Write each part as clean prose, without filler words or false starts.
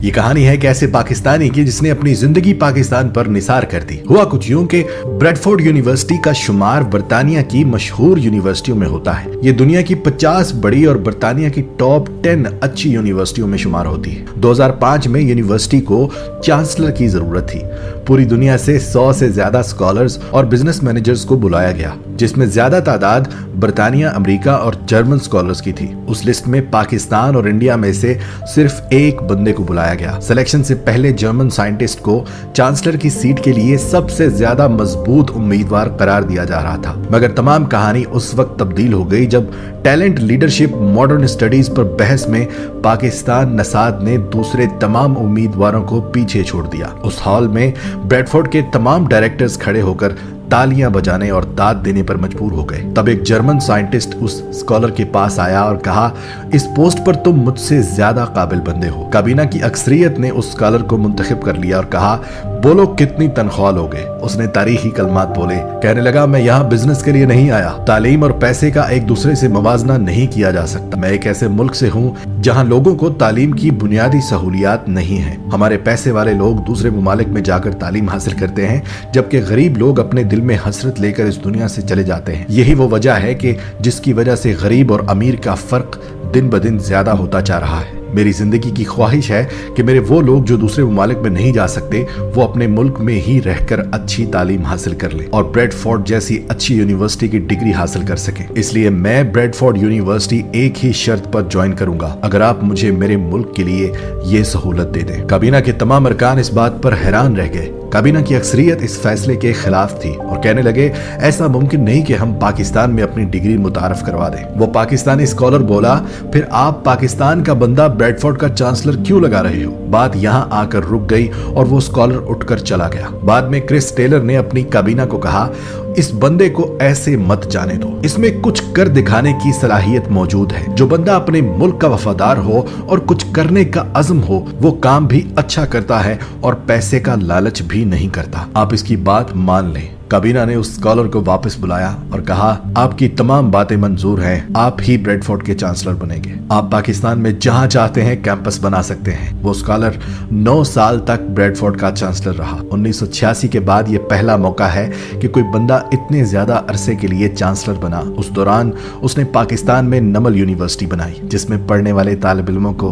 ये कहानी है एक ऐसे पाकिस्तानी की जिसने अपनी जिंदगी पाकिस्तान पर निसार कर दी। हुआ कुछ यूं कि ब्रैडफोर्ड यूनिवर्सिटी का शुमार बर्तानिया की मशहूर यूनिवर्सिटियों में होता है। ये दुनिया की 50 बड़ी और बर्तानिया की टॉप 10 अच्छी यूनिवर्सिटियों में शुमार होती है। 2005 में यूनिवर्सिटी को चांसलर की जरूरत थी। पूरी दुनिया से 100 से ज्यादा स्कॉलर्स और बिजनेस मैनेजर्स को बुलाया गया, जिसमें ज्यादा तादाद बर्तानिया, अमेरिका और जर्मन स्कॉलर्स की थी। उस लिस्ट में पाकिस्तान और इंडिया में से सिर्फ एक बंदे को बुलाया गया। सिलेक्शन से पहले जर्मन साइंटिस्ट को चांसलर की सीट के लिए सबसे ज्यादा मजबूत उम्मीदवार करार दिया जा रहा था। मगर तमाम कहानी उस वक्त तब्दील हो गई जब टैलेंट, लीडरशिप, मॉडर्न स्टडीज पर बहस में पाकिस्तान नसाद ने दूसरे तमाम उम्मीदवारों को पीछे छोड़ दिया। उस हॉल में ब्रैडफोर्ड के तमाम डायरेक्टर्स खड़े होकर तालियां बजाने और दाद देने पर मजबूर हो गए। तब एक जर्मन साइंटिस्ट उस स्कॉलर के पास आया और कहा, इस पोस्ट पर तुम मुझसे ज्यादा काबिल बंदे हो। काबीना की अक्सरियत ने उस स्कॉलर को मुंतखब कर लिया और कहा, बोलो कितनी तनख्वाह लोगे। उसने तारीखी कलमात बोले, कहने लगा, मैं यहाँ बिजनेस के लिए नहीं आया। तालीम और पैसे का एक दूसरे से मवाजना नहीं किया जा सकता। मैं एक ऐसे मुल्क से हूँ जहाँ लोगों को तालीम की बुनियादी सहूलियात नहीं है। हमारे पैसे वाले लोग दूसरे ममालिक में जाकर तालीम हासिल करते हैं, जबकि गरीब लोग अपने दिल में हसरत लेकर इस दुनिया से चले जाते हैं। यही वो वजह है कि जिसकी वजह से गरीब और अमीर का फर्क दिन ब दिन ज्यादा होता जा रहा है। मेरी जिंदगी की ख्वाहिश है कि मेरे वो लोग जो दूसरे ममालिक में नहीं जा सकते, वो अपने मुल्क में ही रहकर अच्छी तालीम हासिल कर ले और ब्रैडफोर्ड जैसी अच्छी यूनिवर्सिटी की डिग्री हासिल कर सके। इसलिए मैं ब्रैडफोर्ड यूनिवर्सिटी एक ही शर्त पर ज्वाइन करूंगा, अगर आप मुझे मेरे मुल्क के लिए ये सहूलत दे दें। काबीना के तमाम अरकान इस बात पर हैरान रह गए। काबीना की अक्सरियत इस फैसले के खिलाफ थी और कहने लगे, ऐसा मुमकिन नहीं कि हम पाकिस्तान में अपनी डिग्री मुतारफ करवा दें। वो पाकिस्तानी स्कॉलर बोला, फिर आप पाकिस्तान का बंदा ब्रैडफोर्ड का चांसलर क्यों लगा रहे हो? बात यहाँ आकर रुक गई और वो स्कॉलर उठकर चला गया। बाद में क्रिस टेलर ने अपनी काबीना को कहा, इस बंदे को ऐसे मत जाने दो, इसमें कुछ कर दिखाने की सलाहियत मौजूद है। जो बंदा अपने मुल्क का वफादार हो और कुछ करने का अज़्म हो, वो काम भी अच्छा करता है और पैसे का लालच भी नहीं करता। आप इसकी बात मान लें। काबीना ने उस स्कॉलर को वापस बुलाया और कहा, आपकी तमाम बातें मंजूर हैं, आप ही ब्रैडफोर्ड के चांसलर बनेंगे। आप पाकिस्तान में जहां चाहते हैं कैंपस बना सकते हैं। वो स्कॉलर 9 साल तक ब्रैडफोर्ड का चांसलर रहा। 1986 के बाद ये पहला मौका है कि कोई बंदा इतने ज्यादा अरसे के लिए चांसलर बना। उस दौरान उसने पाकिस्तान में नमल यूनिवर्सिटी बनाई, जिसमें पढ़ने वाले तालिब इल्मों को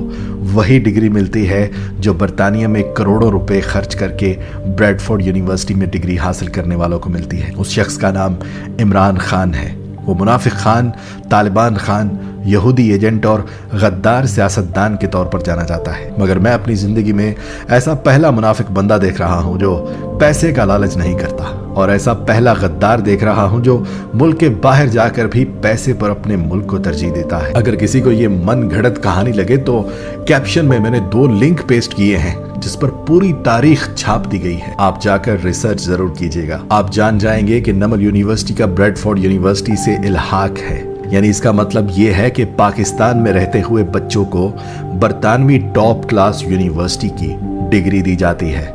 वही डिग्री मिलती है जो बर्तानिया में करोड़ों रुपए खर्च करके ब्रैडफोर्ड यूनिवर्सिटी में डिग्री हासिल करने वालों को मिलती है। उस शख्स का नाम इमरान खान है। वो मुनाफिक खान, तालिबान खान, यहूदी एजेंट और गद्दार सियासतदान के तौर पर जाना जाता है। मगर मैं अपनी जिंदगी में ऐसा पहला मुनाफिक बंदा देख रहा हूं जो पैसे का लालच नहीं करता, और ऐसा पहला गद्दार देख रहा हूं जो मुल्क के बाहर जाकर भी पैसे पर अपने मुल्क को तरजीह देता है। अगर किसी को ये मन घड़त कहानी लगे तो कैप्शन में मैंने 2 लिंक पेस्ट किए हैं जिस पर पूरी तारीख छाप दी गई है। आप जाकर रिसर्च जरूर कीजिएगा। आप जान जाएंगे कि नमल यूनिवर्सिटी का ब्रैडफोर्ड यूनिवर्सिटी से इल्हाक है, यानी इसका मतलब ये है कि पाकिस्तान में रहते हुए बच्चों को बरतानवी टॉप क्लास यूनिवर्सिटी की डिग्री दी जाती है।